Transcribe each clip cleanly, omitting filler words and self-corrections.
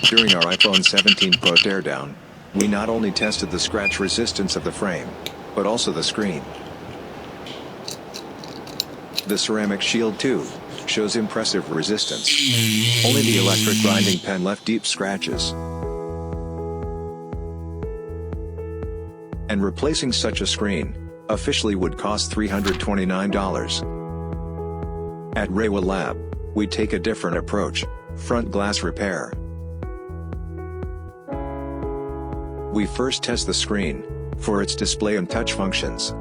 During our iPhone 17 Pro teardown, we not only tested the scratch resistance of the frame, but also the screen. The ceramic shield too shows impressive resistance. Only the electric grinding pen left deep scratches. And replacing such a screen officially would cost $329. At REWA Lab, we take a different approach: front glass repair. We first test the screen for its display and touch functions.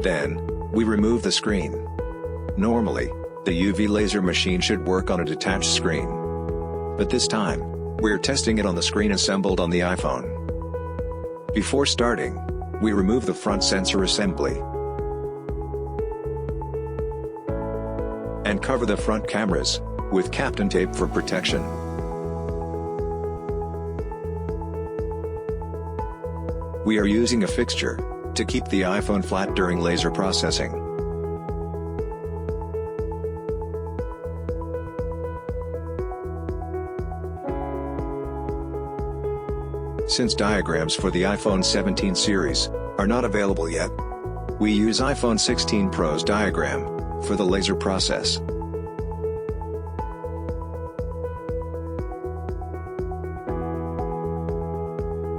Then, we remove the screen. Normally, the UV laser machine should work on a detached screen. But this time, we're testing it on the screen assembled on the iPhone. Before starting, we remove the front sensor assembly and cover the front cameras with Kapton tape for protection. We are using a fixture to keep the iPhone flat during laser processing. Since diagrams for the iPhone 17 series are not available yet, we use iPhone 16 Pro's diagram for the laser process.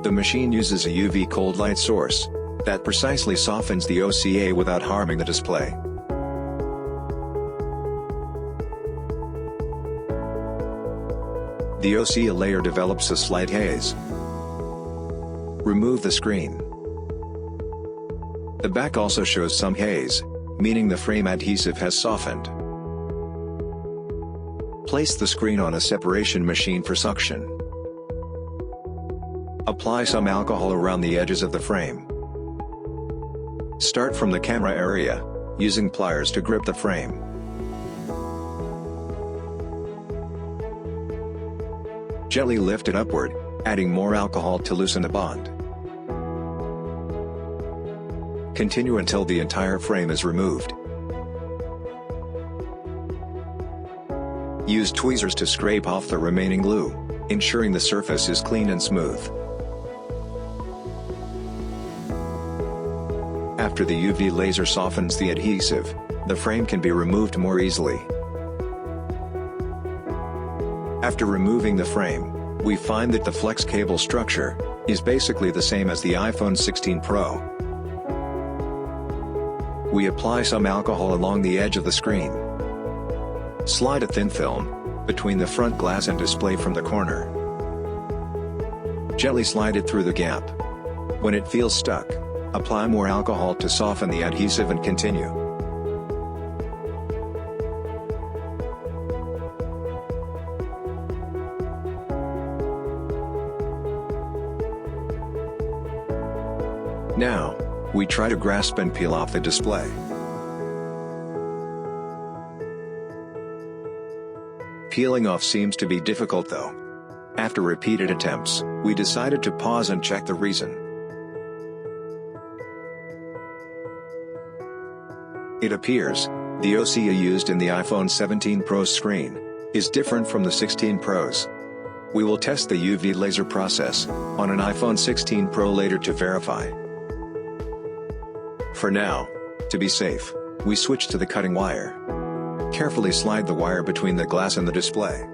The machine uses a UV cold light source that precisely softens the OCA without harming the display. The OCA layer develops a slight haze. Remove the screen. The back also shows some haze, meaning the frame adhesive has softened. Place the screen on a separation machine for suction. Apply some alcohol around the edges of the frame. Start from the camera area, using pliers to grip the frame. Gently lift it upward, adding more alcohol to loosen the bond. Continue until the entire frame is removed. Use tweezers to scrape off the remaining glue, ensuring the surface is clean and smooth. After the UV laser softens the adhesive, the frame can be removed more easily. After removing the frame, we find that the flex cable structure is basically the same as the iPhone 16 Pro. We apply some alcohol along the edge of the screen. Slide a thin film between the front glass and display from the corner. Gently slide it through the gap. When it feels stuck, apply more alcohol to soften the adhesive and continue. Now, we try to grasp and peel off the display. Peeling off seems to be difficult though. After repeated attempts, we decided to pause and check the reason. It appears, the OCA used in the iPhone 17 Pro's screen is different from the 16 Pro's. We will test the UV laser process on an iPhone 16 Pro later to verify. For now, to be safe, we switch to the cutting wire. Carefully slide the wire between the glass and the display.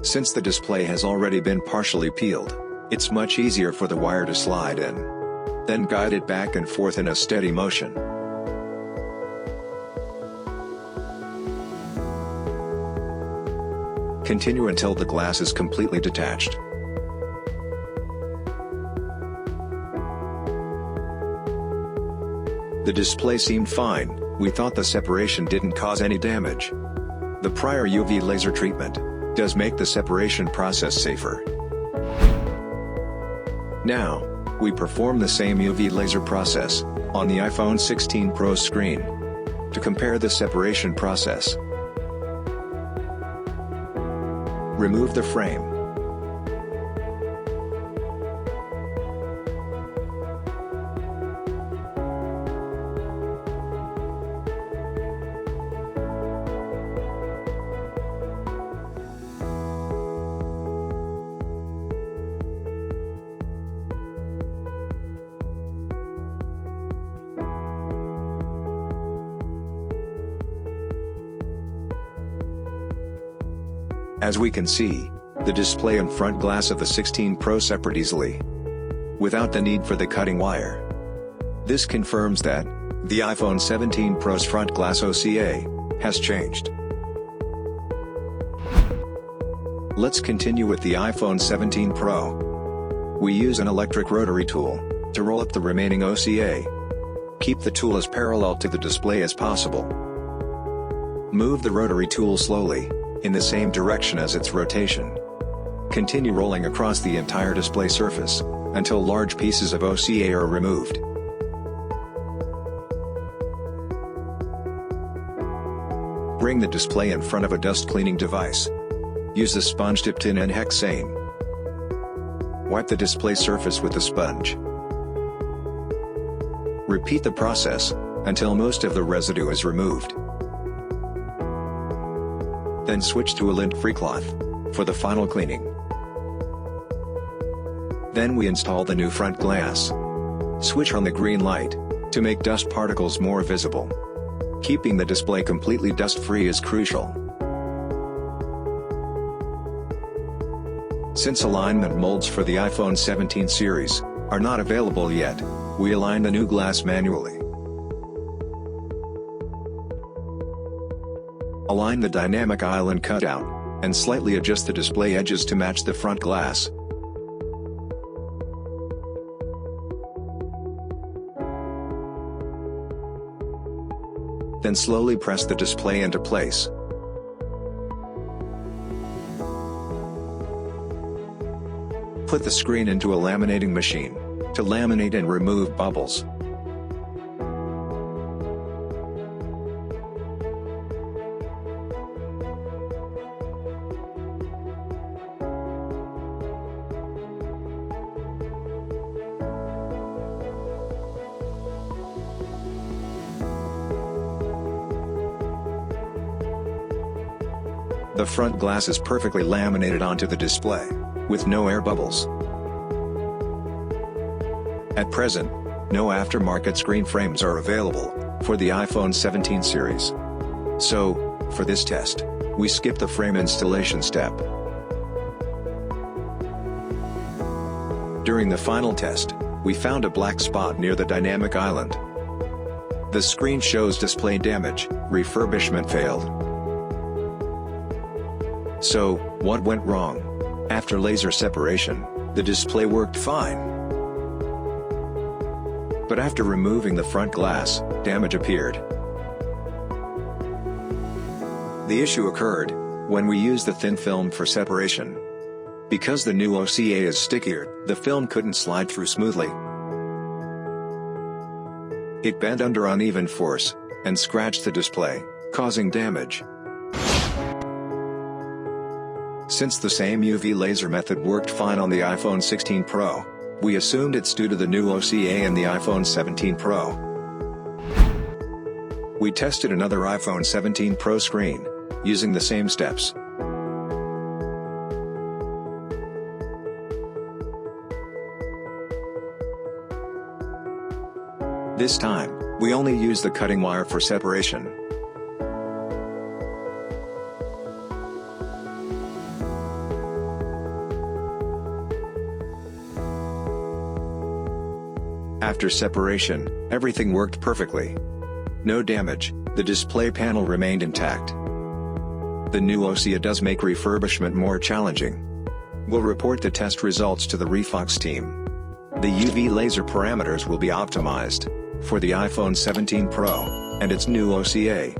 Since the display has already been partially peeled, it's much easier for the wire to slide in. Then guide it back and forth in a steady motion. Continue until the glass is completely detached. The display seemed fine. We thought the separation didn't cause any damage. The prior UV laser treatment does make the separation process safer. Now, we perform the same UV laser process on the iPhone 16 Pro screen to compare the separation process. Remove the frame. As we can see, the display and front glass of the 16 Pro separate easily, without the need for the cutting wire. This confirms that the iPhone 17 Pro's front glass OCA has changed. Let's continue with the iPhone 17 Pro. We use an electric rotary tool to roll up the remaining OCA. Keep the tool as parallel to the display as possible. Move the rotary tool slowly, in the same direction as its rotation. Continue rolling across the entire display surface, until large pieces of OCA are removed. Bring the display in front of a dust cleaning device. Use a sponge dipped in N-hexane. Wipe the display surface with the sponge. Repeat the process until most of the residue is removed. Then switch to a lint-free cloth for the final cleaning. Then we install the new front glass. Switch on the green light to make dust particles more visible. Keeping the display completely dust-free is crucial. Since alignment molds for the iPhone 17 series are not available yet, we align the new glass manually. Align the dynamic island cutout, and slightly adjust the display edges to match the front glass. Then slowly press the display into place. Put the screen into a laminating machine to laminate and remove bubbles. The front glass is perfectly laminated onto the display, with no air bubbles. At present, no aftermarket screen frames are available for the iPhone 17 series. So, for this test, we skip the frame installation step. During the final test, we found a black spot near the dynamic island. The screen shows display damage, refurbishment failed. So, what went wrong? After laser separation, the display worked fine. But after removing the front glass, damage appeared. The issue occurred when we used the thin film for separation. Because the new OCA is stickier, the film couldn't slide through smoothly. It bent under uneven force and scratched the display, causing damage. Since the same UV laser method worked fine on the iPhone 16 Pro, we assumed it's due to the new OCA in the iPhone 17 Pro. We tested another iPhone 17 Pro screen, using the same steps. This time, we only used the cutting wire for separation. After separation, everything worked perfectly. No damage, the display panel remained intact. The new OCA does make refurbishment more challenging. We'll report the test results to the Refox team. The UV laser parameters will be optimized for the iPhone 17 Pro and its new OCA.